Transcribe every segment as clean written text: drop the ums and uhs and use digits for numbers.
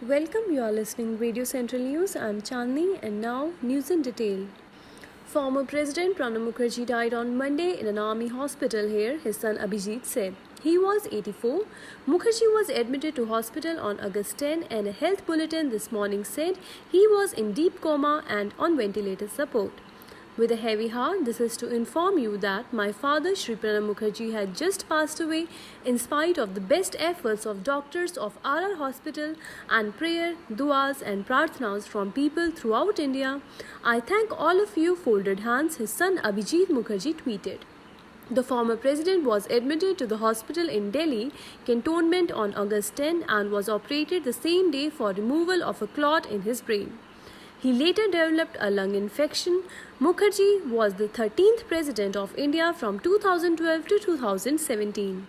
Welcome, you are listening Radio Central News. I'm Chandni and now news in detail. Former President Pranab Mukherjee died on Monday in an army hospital here, his son Abhijit said. He was 84. Mukherjee was admitted to hospital on August 10 and a health bulletin this morning said he was in deep coma and on ventilator support. With a heavy heart, this is to inform you that my father, Shri Pranab Mukherjee, had just passed away in spite of the best efforts of doctors of RR Hospital and prayer, duas and prarthanas from people throughout India. I thank all of you, folded hands, his son Abhijit Mukherjee tweeted. The former president was admitted to the hospital in Delhi cantonment on August 10 and was operated the same day for removal of a clot in his brain. He later developed a lung infection. Mukherjee was the 13th president of India from 2012 to 2017.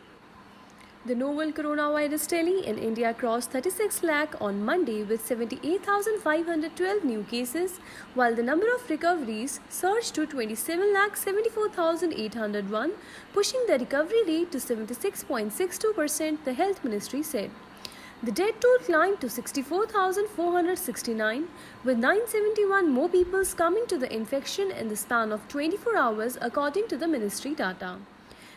The novel coronavirus tally in India crossed 36 lakh on Monday with 78,512 new cases, while the number of recoveries surged to 27,74,801, pushing the recovery rate to 76.62%, the Health Ministry said. The death toll climbed to 64,469, with 971 more people succumbing to the infection in the span of 24 hours, according to the ministry data.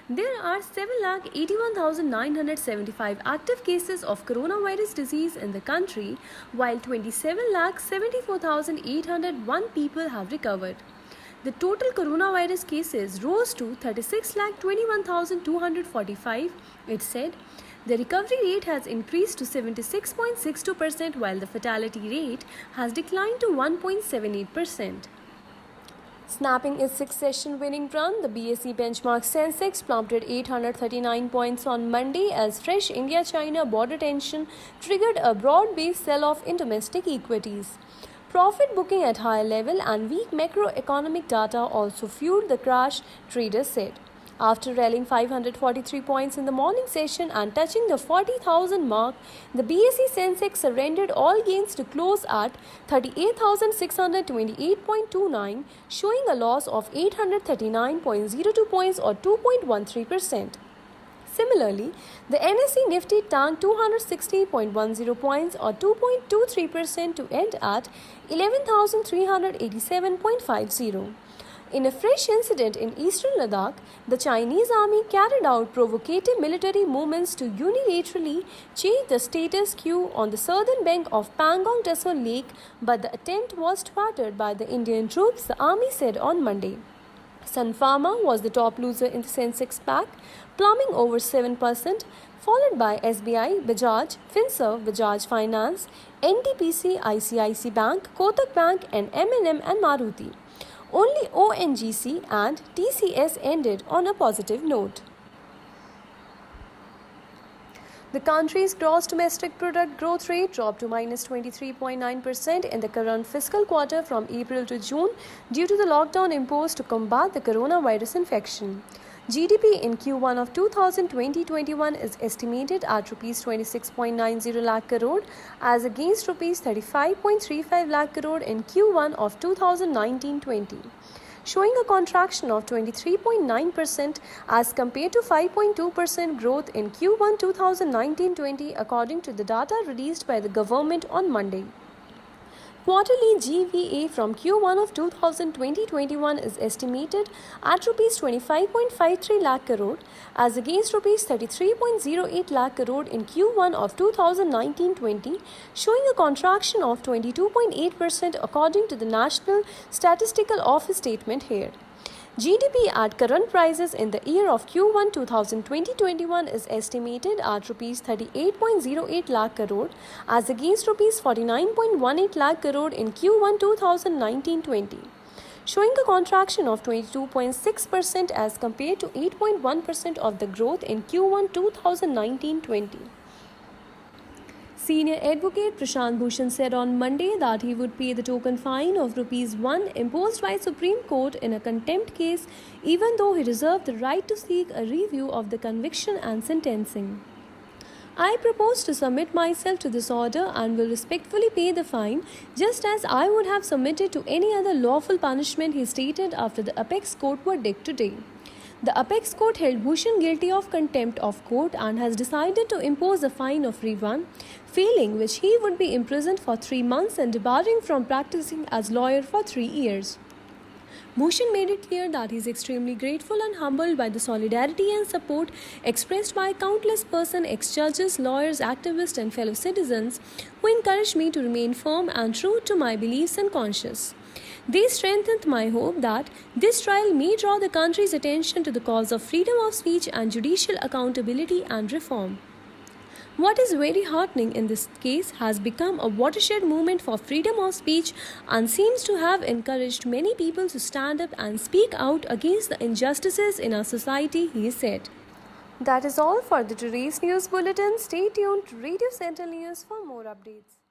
There are 7,81,975 active cases of coronavirus disease in the country, while 27,74,801 people have recovered. The total coronavirus cases rose to 36,21,245, it said. The recovery rate has increased to 76.62%, while the fatality rate has declined to 1.78%. Snapping its six-session winning run, the BSE benchmark Sensex plummeted 839 points on Monday as fresh India-China border tension triggered a broad-based sell-off in domestic equities. Profit booking at higher level and weak macroeconomic data also fueled the crash, traders said. After rallying 543 points in the morning session and touching the 40,000 mark, the BSE Sensex surrendered all gains to close at 38,628.29, showing a loss of 839.02 points or 2.13%. Similarly, the NSE Nifty tanked 260.10 points or 2.23% to end at 11,387.50. In a fresh incident in eastern Ladakh, the Chinese army carried out provocative military movements to unilaterally change the status quo on the southern bank of Pangong Tso Lake, but the attempt was thwarted by the Indian troops, the army said on Monday. Sun Pharma was the top loser in the Sensex pack, plumbing over 7%, followed by SBI, Bajaj, Finserv, Bajaj Finance, NTPC, ICICI Bank, Kotak Bank, and M&M and Maruti. Only ONGC and TCS ended on a positive note. The country's gross domestic product growth rate dropped to -23.9% in the current fiscal quarter from April to June due to the lockdown imposed to combat the coronavirus infection. GDP in Q1 of 2020-21 is estimated at Rs 26.90 lakh crore as against Rs 35.35 lakh crore in Q1 of 2019-20, showing a contraction of 23.9% as compared to 5.2% growth in Q1 2019-20 according to the data released by the government on Monday. Quarterly GVA from Q1 of 2020-21 is estimated at Rs 25.53 lakh crore as against Rs 33.08 lakh crore in Q1 of 2019-20, showing a contraction of 22.8% according to the National Statistical Office statement here. GDP at current prices in the year of Q1 2020-21 is estimated at Rs 38.08 lakh crore as against Rs 49.18 lakh crore in Q1 2019-20, showing a contraction of 22.6% as compared to 8.1% of the growth in Q1 2019-20. Senior advocate Prashant Bhushan said on Monday that he would pay the token fine of ₹1 imposed by Supreme Court in a contempt case, even though he reserved the right to seek a review of the conviction and sentencing. I propose to submit myself to this order and will respectfully pay the fine, just as I would have submitted to any other lawful punishment, he stated after the apex court verdict today. The apex court held Bhushan guilty of contempt of court and has decided to impose a fine of Rupee 1, failing which he would be imprisoned for 3 months and debarring from practicing as lawyer for 3 years. Bhushan made it clear that he is extremely grateful and humbled by the solidarity and support expressed by countless persons, ex-judges, lawyers, activists and fellow citizens who encouraged me to remain firm and true to my beliefs and conscience. They strengthened my hope that this trial may draw the country's attention to the cause of freedom of speech and judicial accountability and reform. What is very heartening in this case has become a watershed movement for freedom of speech and seems to have encouraged many people to stand up and speak out against the injustices in our society, he said. That is all for today's news bulletin. Stay tuned to Radio Central News for more updates.